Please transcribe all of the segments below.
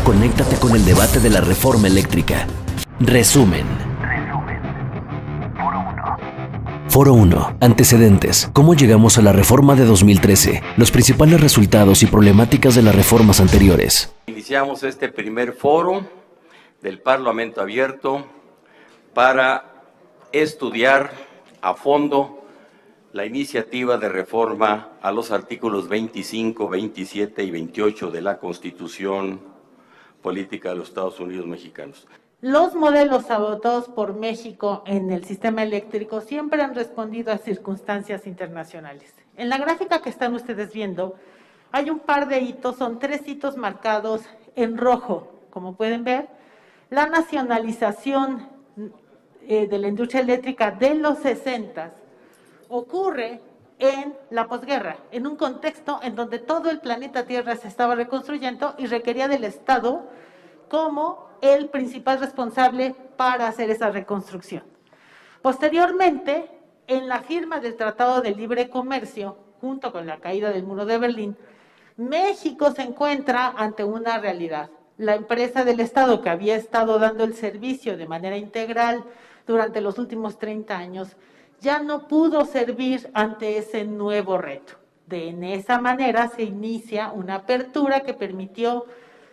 conéctate con el debate de la reforma eléctrica. Resumen. Foro 1. Antecedentes. ¿Cómo llegamos a la reforma de 2013? Los principales resultados y problemáticas de las reformas anteriores. Iniciamos este primer foro del Parlamento Abierto para estudiar a fondo la iniciativa de reforma a los artículos 25, 27 y 28 de la Constitución Política de los Estados Unidos Mexicanos. Los modelos adoptados por México en el sistema eléctrico siempre han respondido a circunstancias internacionales. En la gráfica que están ustedes viendo, hay un par de hitos, son 3 hitos marcados en rojo. Como pueden ver, la nacionalización de la industria eléctrica de los 60 ocurre en la posguerra, en un contexto en donde todo el planeta Tierra se estaba reconstruyendo y requería del Estado como el principal responsable para hacer esa reconstrucción. Posteriormente, en la firma del Tratado de Libre Comercio, junto con la caída del Muro de Berlín, México se encuentra ante una realidad. La empresa del Estado que había estado dando el servicio de manera integral durante los últimos 30 años, ya no pudo servir ante ese nuevo reto. En esa manera se inicia una apertura que permitió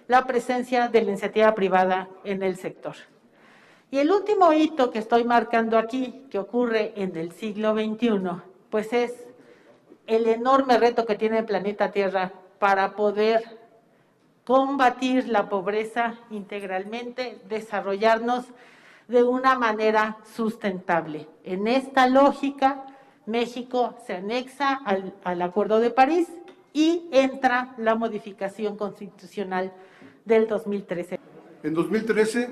la presencia de la iniciativa privada en el sector. Y el último hito que estoy marcando aquí, que ocurre en el siglo XXI, pues es el enorme reto que tiene el planeta Tierra para poder combatir la pobreza integralmente, desarrollarnos de una manera sustentable. En esta lógica, México se anexa al Acuerdo de París y entra la modificación constitucional del 2013. En 2013,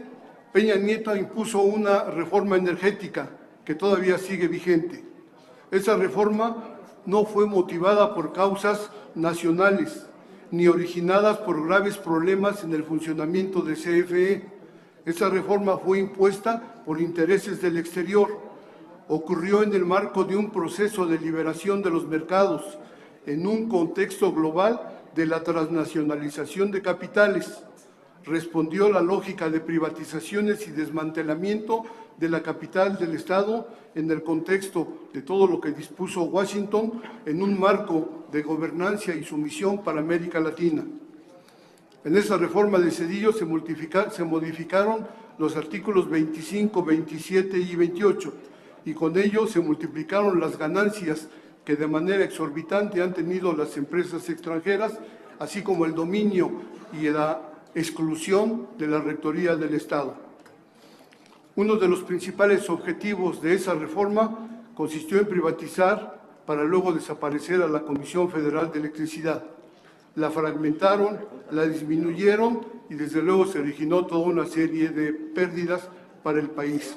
Peña Nieto impuso una reforma energética que todavía sigue vigente. Esa reforma no fue motivada por causas nacionales, ni originadas por graves problemas en el funcionamiento de CFE. Esa reforma fue impuesta por intereses del exterior. Ocurrió en el marco de un proceso de liberación de los mercados, en un contexto global de la transnacionalización de capitales. Respondió a la lógica de privatizaciones y desmantelamiento de la capital del Estado en el contexto de todo lo que dispuso Washington en un marco de gobernanza y sumisión para América Latina. En esa reforma de Zedillo se modificaron los artículos 25, 27 y 28 y con ello se multiplicaron las ganancias que de manera exorbitante han tenido las empresas extranjeras, así como el dominio y la exclusión de la Rectoría del Estado. Uno de los principales objetivos de esa reforma consistió en privatizar para luego desaparecer a la Comisión Federal de Electricidad. La fragmentaron, la disminuyeron y desde luego se originó toda una serie de pérdidas para el país.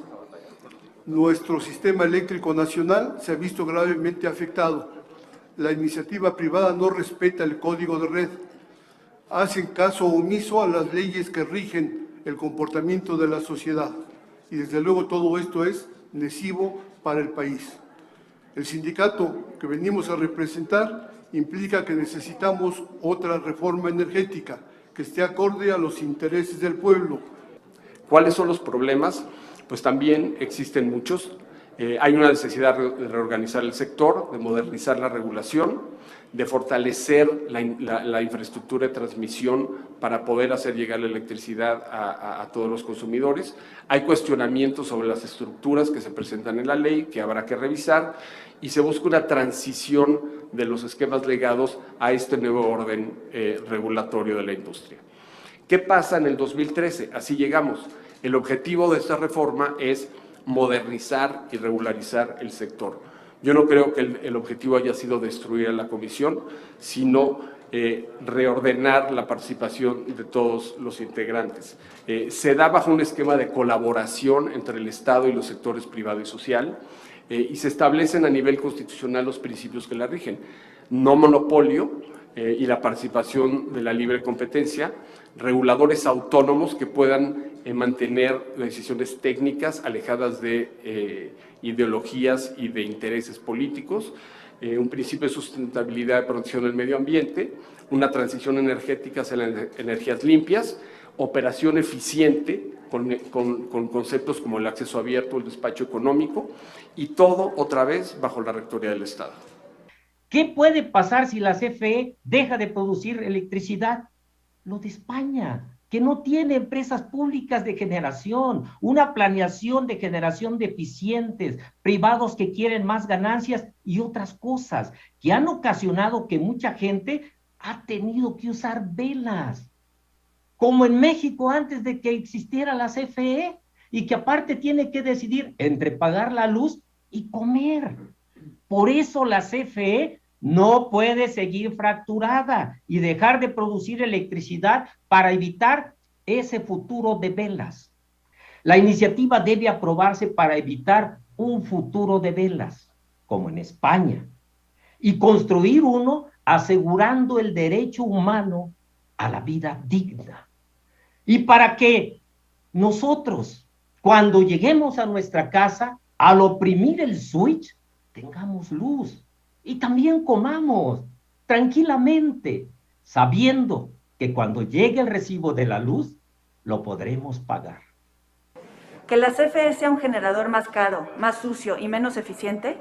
Nuestro sistema eléctrico nacional se ha visto gravemente afectado. La iniciativa privada no respeta el código de red. Hacen caso omiso a las leyes que rigen el comportamiento de la sociedad. Y desde luego todo esto es lesivo para el país. El sindicato que venimos a representar implica que necesitamos otra reforma energética que esté acorde a los intereses del pueblo. ¿Cuáles son los problemas? Pues también existen muchos. Hay una necesidad de reorganizar el sector, de modernizar la regulación, de fortalecer la infraestructura de transmisión para poder hacer llegar la electricidad a todos los consumidores. Hay cuestionamientos sobre las estructuras que se presentan en la ley, que habrá que revisar, y se busca una transición de los esquemas legados a este nuevo orden regulatorio de la industria. ¿Qué pasa en el 2013? Así llegamos. El objetivo de esta reforma es modernizar y regularizar el sector. Yo no creo que el objetivo haya sido destruir a la comisión, sino reordenar la participación de todos los integrantes. Se da bajo un esquema de colaboración entre el Estado y los sectores privado y social, y se establecen a nivel constitucional los principios que la rigen. No monopolio y la participación de la libre competencia, reguladores autónomos que puedan mantener decisiones técnicas alejadas de ideologías y de intereses políticos, un principio de sustentabilidad de protección del medio ambiente, una transición energética hacia las energías limpias, operación eficiente con conceptos como el acceso abierto, el despacho económico, y todo otra vez bajo la rectoría del Estado. ¿Qué puede pasar si la CFE deja de producir electricidad? Lo de España, que no tiene empresas públicas de generación, una planeación de generación deficientes, privados que quieren más ganancias y otras cosas que han ocasionado que mucha gente ha tenido que usar velas, como en México antes de que existiera la CFE, y que aparte tiene que decidir entre pagar la luz y comer. Por eso la CFE no puede seguir fracturada y dejar de producir electricidad para evitar ese futuro de velas. La iniciativa debe aprobarse para evitar un futuro de velas, como en España, y construir uno asegurando el derecho humano a la vida digna. Y para que nosotros, cuando lleguemos a nuestra casa, al oprimir el switch, tengamos luz y también comamos tranquilamente, sabiendo que cuando llegue el recibo de la luz, lo podremos pagar. Que la CFE sea un generador más caro, más sucio y menos eficiente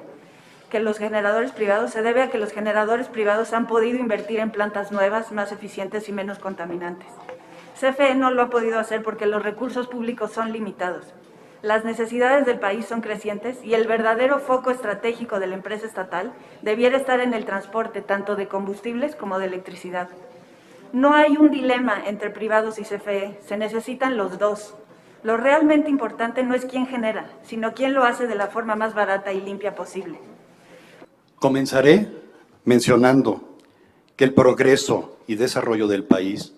que los generadores privados se debe a que los generadores privados han podido invertir en plantas nuevas, más eficientes y menos contaminantes. CFE no lo ha podido hacer porque los recursos públicos son limitados. Las necesidades del país son crecientes y el verdadero foco estratégico de la empresa estatal debiera estar en el transporte tanto de combustibles como de electricidad. No hay un dilema entre privados y CFE, se necesitan los dos. Lo realmente importante no es quién genera, sino quién lo hace de la forma más barata y limpia posible. Comenzaré mencionando que el progreso y desarrollo del país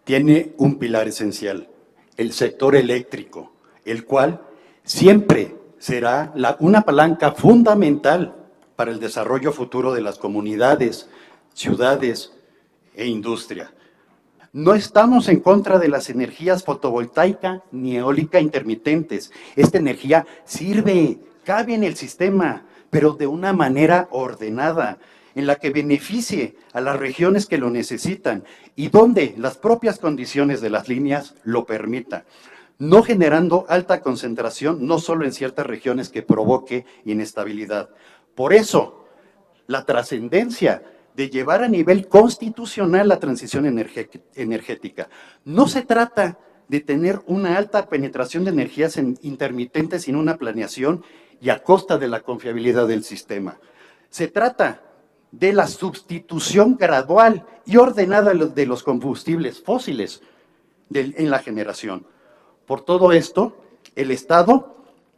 tiene un pilar esencial, el sector eléctrico, el cual siempre será una palanca fundamental para el desarrollo futuro de las comunidades, ciudades e industria. No estamos en contra de las energías fotovoltaica ni eólica intermitentes. Esta energía sirve, cabe en el sistema, pero de una manera ordenada, en la que beneficie a las regiones que lo necesitan y donde las propias condiciones de las líneas lo permitan, no generando alta concentración, no solo en ciertas regiones que provoque inestabilidad. Por eso, la trascendencia de llevar a nivel constitucional la transición energética. No se trata de tener una alta penetración de energías intermitentes sin una planeación y a costa de la confiabilidad del sistema. Se trata de la sustitución gradual y ordenada de los combustibles fósiles en la generación. Por todo esto, el Estado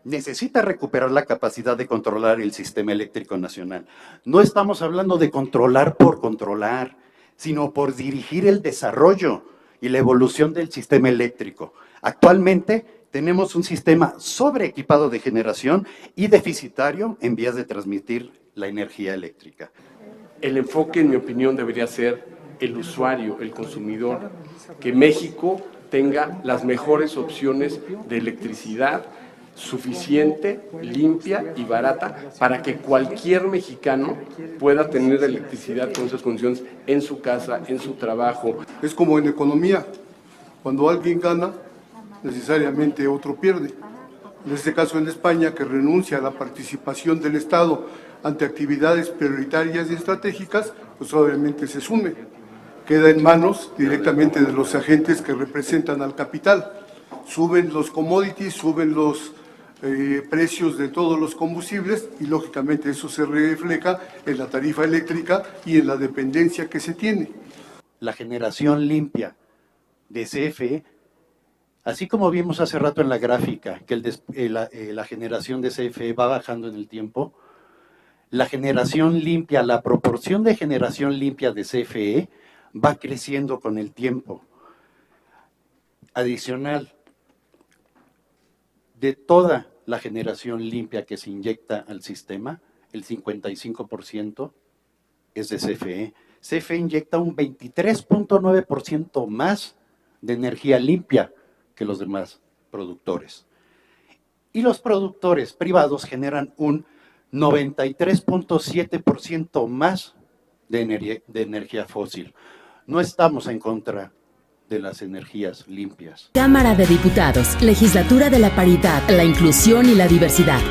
necesita recuperar la capacidad de controlar el sistema eléctrico nacional. No estamos hablando de controlar por controlar, sino por dirigir el desarrollo y la evolución del sistema eléctrico. Actualmente tenemos un sistema sobreequipado de generación y deficitario en vías de transmitir la energía eléctrica. El enfoque, en mi opinión, debería ser el usuario, el consumidor, que México tenga las mejores opciones de electricidad suficiente, limpia y barata para que cualquier mexicano pueda tener electricidad con esas condiciones en su casa, en su trabajo. Es como en economía, cuando alguien gana, necesariamente otro pierde. En este caso en España, que renuncia a la participación del Estado ante actividades prioritarias y estratégicas, pues obviamente se sume. Queda en manos directamente de los agentes que representan al capital. Suben los commodities, suben los precios de todos los combustibles y lógicamente eso se refleja en la tarifa eléctrica y en la dependencia que se tiene. La generación limpia de CFE, así como vimos hace rato en la gráfica que la generación de CFE va bajando en el tiempo, la generación limpia, la proporción de generación limpia de CFE va creciendo con el tiempo. Adicional, de toda la generación limpia que se inyecta al sistema, el 55% es de CFE. CFE inyecta un 23.9% más de energía limpia que los demás productores. Y los productores privados generan un 93.7% más de energía fósil. No estamos en contra de las energías limpias. Cámara de Diputados, Legislatura de la Paridad, la Inclusión y la Diversidad.